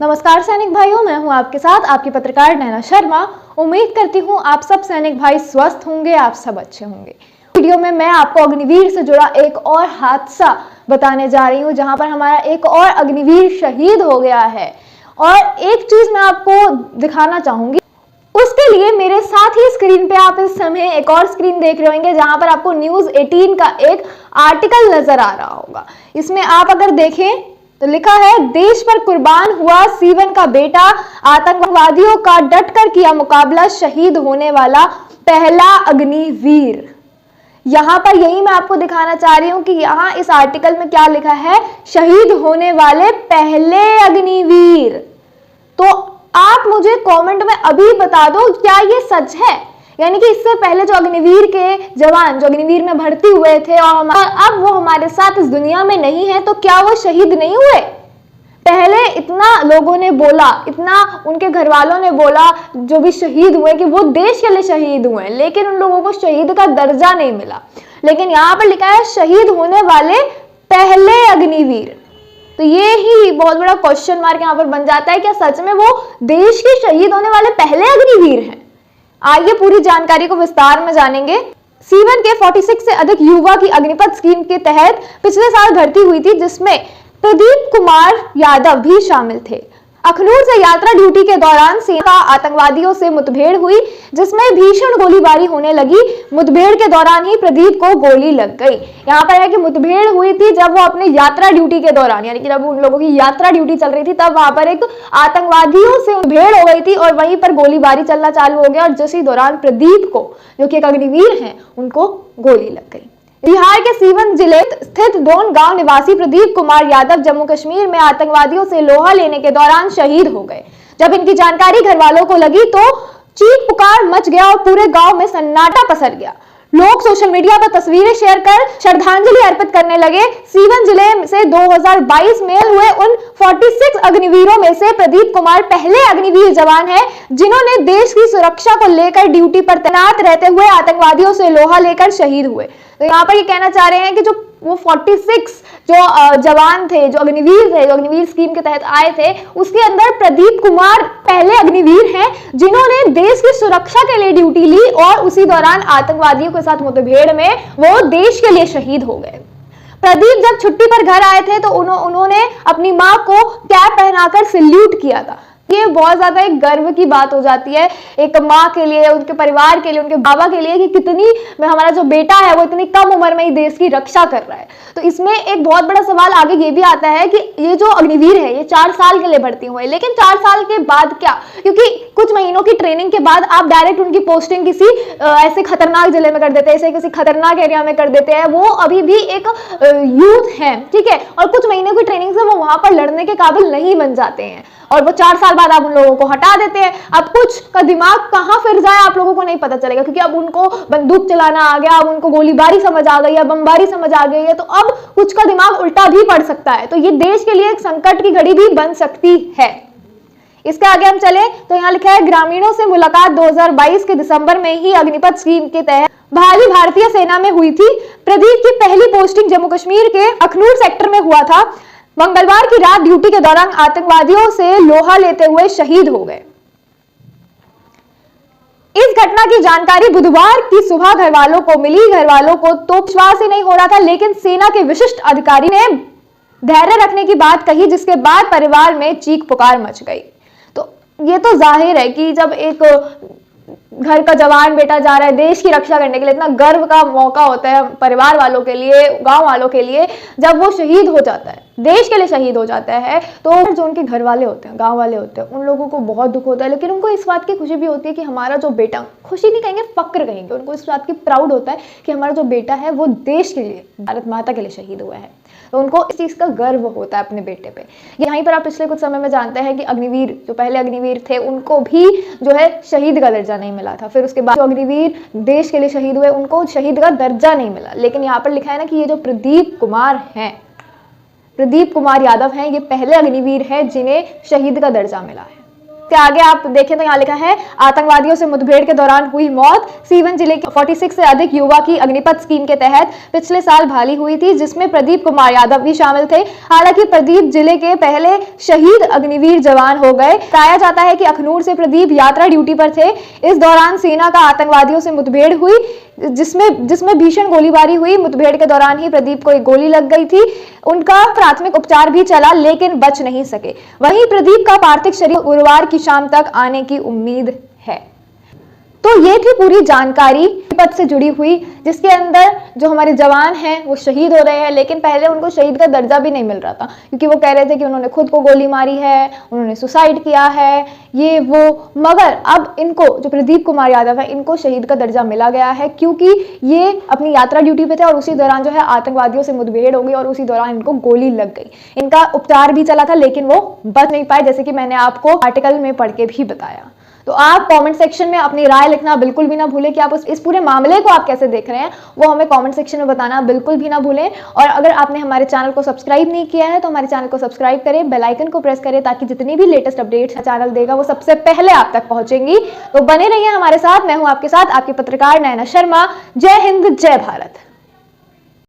नमस्कार सैनिक भाइयों, मैं हूं आपके साथ आपकी पत्रकार नैना शर्मा। उम्मीद करती हूं आप सब सैनिक भाई स्वस्थ होंगे, आप सब अच्छे होंगे। वीडियो में मैं आपको अग्निवीर से जुड़ा एक और हादसा बताने जा रही हूं, जहां पर हमारा एक और अग्निवीर शहीद हो गया है। और एक चीज मैं आपको दिखाना चाहूंगी, उसके लिए मेरे साथ ही स्क्रीन पे आप इस समय एक और स्क्रीन देख रहे होंगे, जहां पर आपको न्यूज 18 का एक आर्टिकल नजर आ रहा होगा। इसमें आप अगर देखें तो लिखा है, देश पर कुर्बान हुआ सीवन का बेटा, आतंकवादियों का डटकर किया मुकाबला, शहीद होने वाला पहला अग्निवीर। यहां पर यही मैं आपको दिखाना चाह रही हूं कि यहां इस आर्टिकल में क्या लिखा है, शहीद होने वाले पहले अग्निवीर। तो आप मुझे कमेंट में अभी बता दो, क्या ये सच है? यानी कि इससे पहले जो अग्निवीर के जवान जो अग्निवीर में भर्ती हुए थे और अब वो हमारे साथ इस दुनिया में नहीं है, तो क्या वो शहीद नहीं हुए? पहले इतना लोगों ने बोला, इतना उनके घर वालों ने बोला, जो भी शहीद हुए, कि वो देश के लिए शहीद हुए, लेकिन उन लोगों को शहीद का दर्जा नहीं मिला। लेकिन यहाँ पर लिखा है, शहीद होने वाले पहले अग्निवीर। तो ये ही बहुत बड़ा क्वेश्चन मार्क यहाँ पर बन जाता है, क्या सच में वो देश के शहीद होने वाले पहले अग्निवीर हैं? आइए पूरी जानकारी को विस्तार में जानेंगे। सीवन के 46 से अधिक युवा की अग्निपथ स्कीम के तहत पिछले साल भर्ती हुई थी, जिसमें प्रदीप कुमार यादव भी शामिल थे। अखनूर से यात्रा ड्यूटी के दौरान सेना का आतंकवादियों से मुठभेड़ हुई, जिसमें भीषण गोलीबारी होने लगी। मुठभेड़ के दौरान ही प्रदीप को गोली लग गई। यहाँ पर है कि मुठभेड़ हुई थी जब वो अपने यात्रा ड्यूटी के दौरान, यानी कि जब उन लोगों की यात्रा ड्यूटी चल रही थी, तब वहां पर एक आतंकवादियों से मुठभेड़ हो गई थी और वहीं पर गोलीबारी चलना चालू हो गया। और जिस दौरान प्रदीप को, जो कि एक अग्निवीर हैं, उनको गोली लग गई। बिहार के सीवन जिले स्थित डोन गांव निवासी प्रदीप कुमार यादव जम्मू कश्मीर में आतंकवादियों से लोहा लेने के दौरान शहीद हो गए। जब इनकी जानकारी घर वालों को लगी तो चीख पुकार मच गया और पूरे गांव में सन्नाटा पसर गया। लोग सोशल मीडिया पर तस्वीरें शेयर कर श्रद्धांजलि अर्पित करने लगे। सीवन जिले से 2022 में हुए उन 46 अग्निवीरों में से प्रदीप कुमार पहले अग्निवीर जवान हैं, जिन्होंने देश की सुरक्षा को लेकर ड्यूटी पर तैनात रहते हुए आतंकवादियों से लोहा लेकर शहीद हुए। तो यहाँ पर ये कहना चाह रहे हैं कि जो वो 46 जो जवान थे, जो अग्निवीर थे, जो अग्निवीर स्कीम के तहत आए थे, उसके अंदर प्रदीप कुमार पहले अग्निवीर हैं, जिन्होंने देश की सुरक्षा के लिए ड्यूटी ली और उसी दौरान आतंकवादियों के साथ मुठभेड़ में वो देश के लिए शहीद हो गए। प्रदीप जब छुट्टी पर घर आए थे तो उन्होंने अपनी मां को कैप पहनाकर सैल्यूट किया था। ये बहुत ज्यादा एक गर्व की बात हो जाती है एक माँ के लिए, उनके परिवार के लिए, उनके बाबा के लिए, कि कितनी हमारा जो बेटा है वो इतनी कम उम्र में ही देश की रक्षा कर रहा है। तो इसमें एक बहुत बड़ा सवाल आगे ये भी आता है कि ये जो अग्निवीर है, ये 4 साल के लिए भर्ती हुए, लेकिन 4 साल के बाद क्या? क्योंकि कुछ महीनों की ट्रेनिंग के बाद आप डायरेक्ट उनकी पोस्टिंग किसी ऐसे खतरनाक जिले में कर देते हैं, ऐसे किसी खतरनाक एरिया में कर देते हैं। वो अभी भी एक यूथ है, ठीक है, और कुछ महीनों की ट्रेनिंग से वो वहां पर लड़ने के काबिल नहीं बन जाते हैं, और वो 4 साल बाद आप उन लोगों को हटा देते हैं। अब कुछ का दिमाग कहाँ फिर जाए आप लोगों को नहीं पता चलेगा, क्योंकि अब उनको बंदूक चलाना आ गया, अब उनको गोलीबारी समझ आ गई है, बमबारी समझ आ गई है, तो अब कुछ का दिमाग उल्टा भी पड़ सकता है। तो ये देश के लिए एक संकट की घड़ी भी बन सकती है। इसके आगे हम चले तो यहाँ लिखा है, ग्रामीणों से मुलाकात 2022 के दिसंबर में ही अग्निपथ स्कीम के तहत भावी भारतीय सेना में हुई थी। प्रदीप की पहली पोस्टिंग जम्मू कश्मीर के अखनूर सेक्टर में हुआ था। मंगलवार की रात ड्यूटी के दौरान आतंकवादियों से लोहा लेते हुए शहीद हो गए। इस घटना की जानकारी बुधवार की सुबह घर वालों को मिली। घर वालों को तो विश्वास ही नहीं हो रहा था, लेकिन सेना के विशिष्ट अधिकारी ने धैर्य रखने की बात कही, जिसके बाद परिवार में चीख पुकार मच गई। तो ये तो जाहिर है कि जब एक घर का जवान बेटा जा रहा है देश की रक्षा करने के लिए, इतना गर्व का मौका होता है परिवार वालों के लिए, गांव वालों के लिए, जब वो शहीद हो जाता है, देश के लिए शहीद हो जाता है, तो जो उनके घर वाले होते हैं, गांव वाले होते हैं, उन लोगों को बहुत दुख होता है। लेकिन उनको इस बात की खुशी भी होती है कि हमारा जो बेटा, खुशी नहीं कहेंगे, फक्र कहेंगे, उनको इस बात की प्राउड होता है कि हमारा जो बेटा है वो देश के लिए, भारत माता के लिए शहीद हुआ है। तो उनको इस चीज़ का गर्व होता है अपने बेटे पे। यहीं पर आप पिछले कुछ समय में जानते हैं कि अग्निवीर, जो पहले अग्निवीर थे, उनको भी जो है शहीद का दर्जा नहीं मिला था। फिर उसके बाद जो अग्निवीर देश के लिए शहीद हुए, उनको शहीद का दर्जा नहीं मिला। लेकिन यहाँ पर लिखा है ना कि ये जो प्रदीप कुमार हैं, प्रदीप कुमार यादव हैं, ये पहले अग्निवीर हैं जिन्हें शहीद का दर्जा मिला है। उसके आगे आप देखें तो यहाँ लिखा है आतंकवादियों से मुठभेड़ के दौरान हुई मौत। सीवन जिले के 46 से अधिक युवा की अग्निपथ स्कीम के तहत पिछले साल भाली हुई थी, जिसमें प्रदीप कुमार यादव भी शामिल थे। हालांकि प्रदीप जिले के पहले शहीद अग्निवीर जवान हो गए। बताया जाता है कि अखनूर से प्रदीप यात्रा ड्यूटी पर थे। इस दौरान सेना का आतंकवादियों से मुठभेड़ हुई, जिसमें भीषण गोलीबारी हुई। मुठभेड़ के दौरान ही प्रदीप को एक गोली लग गई थी। उनका प्राथमिक उपचार भी चला, लेकिन बच नहीं सके। वहीं प्रदीप का पार्थिव शरीर गुरुवार की शाम तक आने की उम्मीद है। तो ये थी पूरी जानकारी पद से जुड़ी हुई, जिसके अंदर जो हमारे जवान हैं वो शहीद हो रहे हैं, लेकिन पहले उनको शहीद का दर्जा भी नहीं मिल रहा था, क्योंकि वो कह रहे थे कि उन्होंने खुद को गोली मारी है, उन्होंने सुसाइड किया है, ये वो। मगर अब इनको, जो प्रदीप कुमार यादव है, इनको शहीद का दर्जा मिला गया है, क्योंकि ये अपनी यात्रा ड्यूटी पे थे और उसी दौरान जो है आतंकवादियों से मुठभेड़ हो गई और उसी दौरान इनको गोली लग गई। इनका उपचार भी चला था, लेकिन वो बच नहीं पाए, जैसे कि मैंने आपको आर्टिकल में पढ़ के भी बताया। तो आप कमेंट सेक्शन में अपनी राय लिखना बिल्कुल भी ना भूलें कि आप इस पूरे मामले को आप कैसे देख रहे हैं, वो हमें कमेंट सेक्शन में बताना बिल्कुल भी ना भूलें। और अगर आपने हमारे चैनल को सब्सक्राइब नहीं किया है तो हमारे चैनल को सब्सक्राइब करें, बेल आइकन को प्रेस करें, ताकि जितनी भी लेटेस्ट अपडेट्स चैनल देगा वो सबसे पहले आप तक पहुंचेंगी। तो बने रहिए हमारे साथ। मैं हूं आपके साथ आपकी पत्रकार नैना शर्मा। जय हिंद, जय भारत।